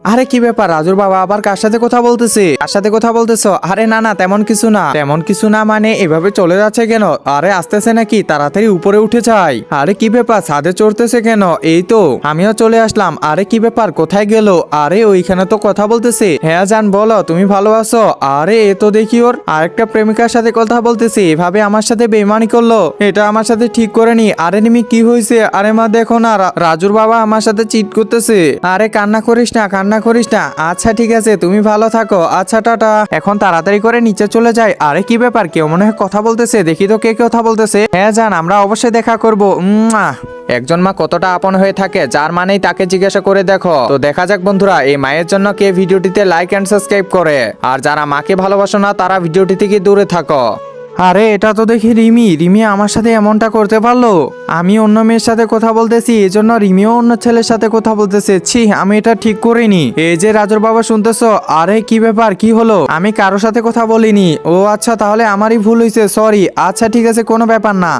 আরে কি ব্যাপার, রাজুর বাবা আবার কার সাথে কথা বলতেছে? কার সাথে কথা বলতেছো? আরে না না, তেমন কিছু না। তেমন কিছু না মানে এভাবে চলে যাচ্ছে কেন? আরে আসতেছে নাকি? তাড়াতাড়ি উপরে উঠে যাই। আরে কি ব্যাপার, ছাদে চড়তেছে কেন? এই তো আমিও চলে আসলাম। আরে কি ব্যাপার, কোথায় গেল? আরে ওইখানে তো কথা বলতেছে। হ্যাঁ জান, বলো তুমি ভালো আছো? আরে এ তো দেখি ওর আরেকটা প্রেমিকার সাথে কথা বলতেছে, এভাবে আমার সাথে বেইমানি করলো। এটা আমার সাথে ঠিক করেনি। আরে নিমি কি হয়েছে? আরে মা দেখো না, রাজুর বাবা আমার সাথে চিট করতেছে। আরে কান্না করিস না, কান্না করিস না। আচ্ছা ঠিক আছে, তুমি ভালো থাকো। আচ্ছা টাটা। এখন তাড়াতাড়ি করে নিচে চলে যাই। আরে কি ব্যাপার, কেউ মনে হয় কথা বলতেছে। দেখি তো কে কথা বলতেছে। হ্যাঁ জান, আমরা অবশ্যই দেখা করবো। একজন মা কতটা আপন হয়ে থাকে, যার মানেই তাকে জিজ্ঞাসা করে দেখো। তো দেখা যাক বন্ধুরা, এই মায়ের জন্য কে ভিডিওটিতে লাইক এন্ড সাবস্ক্রাইব করে। আর যারা মাকে ভালোবাসো না, তারা ভিডিওটি থেকে দূরে থাকো। আরে এটা তো দেখি রিমি। রিমি আমার সাথে এমনটা করতে পারলো? আমি অন্য মেয়ের সাথে কথা বলতেছি, এজন্য রিমিও অন্য ছেলের সাথে কথা বলতেছে। ছি, আমি এটা ঠিক করিনি। এই যে রাজুর বাবা শুনতেছো? আরে কি ব্যাপার, কি হলো? আমি কারোর সাথে কথা বলিনি। ও আচ্ছা, তাহলে আমারই ভুল হয়েছে, সরি। আচ্ছা ঠিক আছে, কোনো ব্যাপার না।